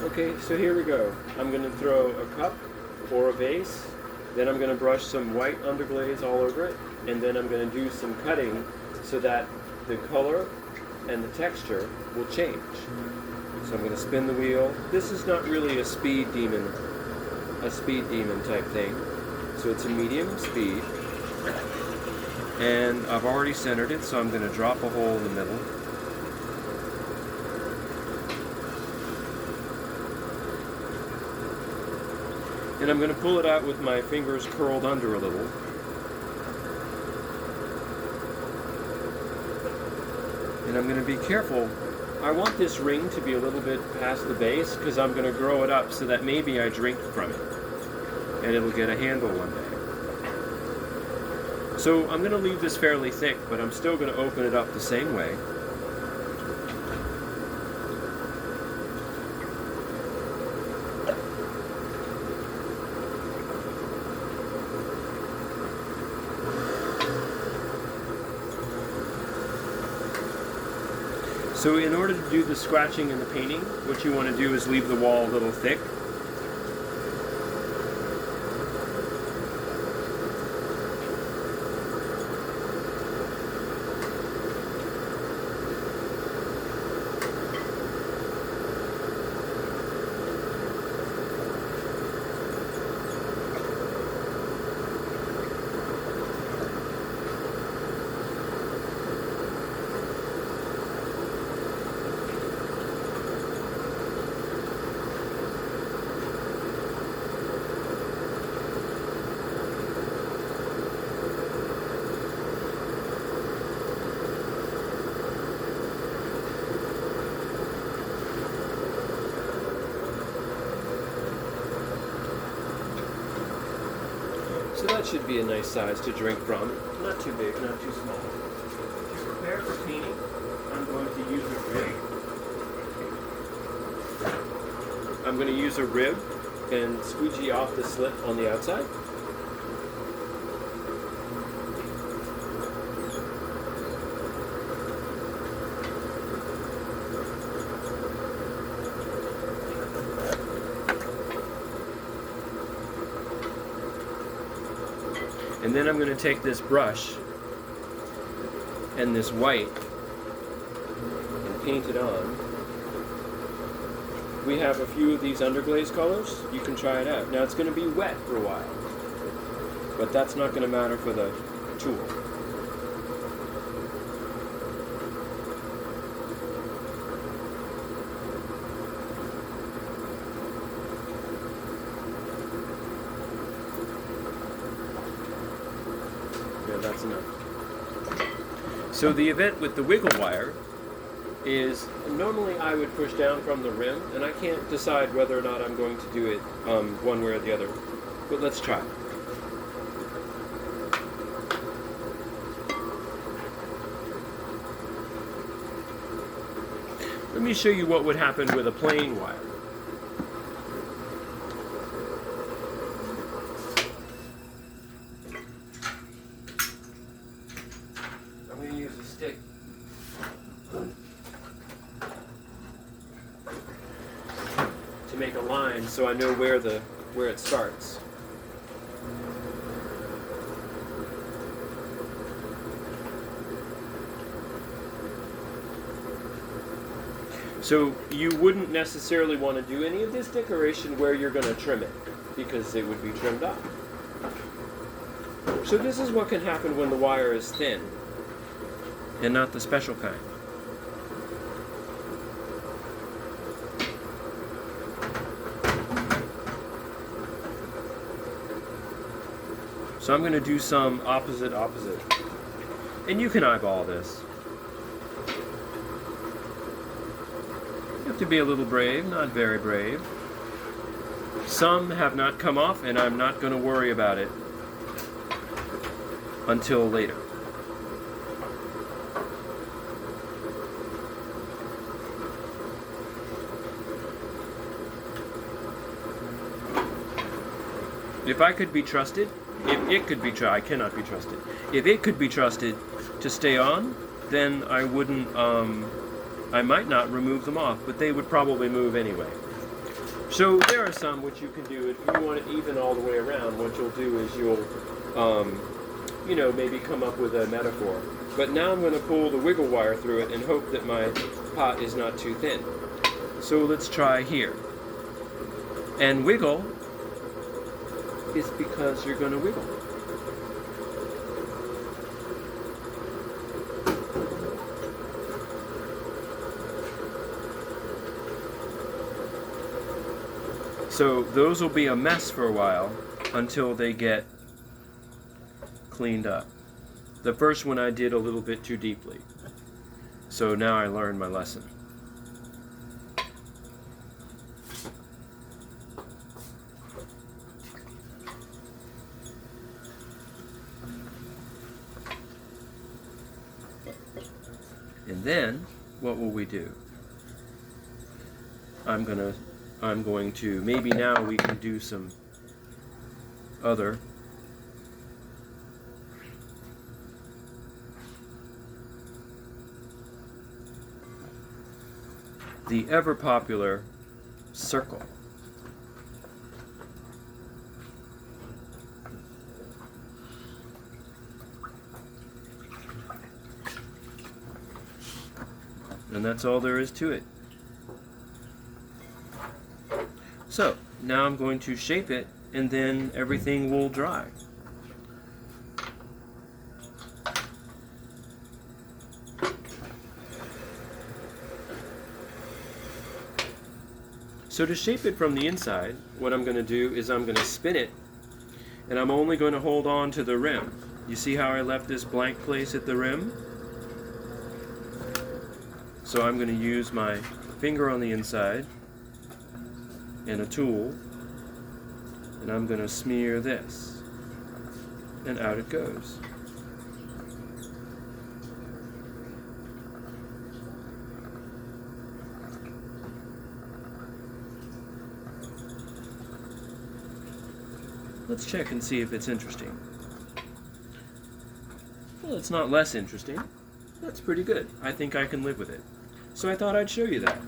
Okay, so here we go. I'm going to throw a cup or a vase, then I'm going to brush some white underglaze all over it, and then I'm going to do some cutting so that the color and the texture will change. So I'm going to spin the wheel. This is not really a speed demon type thing. So it's a medium speed. And I've already centered it, so I'm going to drop a hole in the middle. And I'm going to pull it out with my fingers curled under a little. And I'm going to be careful. I want this ring to be a little bit past the base because I'm going to grow it up so that maybe I drink from it. And it'll get a handle one day. So I'm going to leave this fairly thick, but I'm still going to open it up the same way. So in order to do the scratching and the painting, what you want to do is leave the wall a little thick. So that should be a nice size to drink from. Not too big, not too small. To prepare for painting, I'm going to use a rib. I'm going to use a rib and squeegee off the slit on the outside. And then I'm going to take this brush and this white and paint it on. We have a few of these underglaze colors. You can try it out. Now it's going to be wet for a while, but that's not going to matter for the tool. That's enough. So the event with the wiggle wire is normally I would push down from the rim, and I can't decide whether or not I'm going to do it one way or the other, but let's try. Let me show you what would happen with a plain wire. I'm going to use a stick. To make a line so I know where it starts. So you wouldn't necessarily want to do any of this decoration where you're going to trim it, because it would be trimmed off. So this is what can happen when the wire is thin and not the special kind. So I'm going to do some opposite. And you can eyeball this. You have to be a little brave, not very brave. Some have not come off, and I'm not going to worry about it until later. If I could be trusted, if it could be trusted, I cannot be trusted. If it could be trusted to stay on, then I wouldn't, I might not remove them off, but they would probably move anyway. So there are some which you can do if you want it even all the way around. What you'll do is you'll, maybe come up with a metaphor. But now I'm going to pull the wiggle wire through it and hope that my pot is not too thin. So let's try here. And wiggle is because you're going to wiggle. So those will be a mess for a while until they get cleaned up. The first one I did a little bit too deeply. So now I learned my lesson. And then, what will we do? I'm going to, maybe now we can do some other. The ever popular circle. And that's all there is to it. So, now I'm going to shape it, and then everything will dry. So to shape it from the inside, what I'm going to do is I'm going to spin it, and I'm only going to hold on to the rim. You see how I left this blank place at the rim? So I'm going to use my finger on the inside and a tool, and I'm going to smear this, and out it goes. Let's check and see if it's interesting. Well, it's not less interesting. That's pretty good. I think I can live with it. So I thought I'd show you that.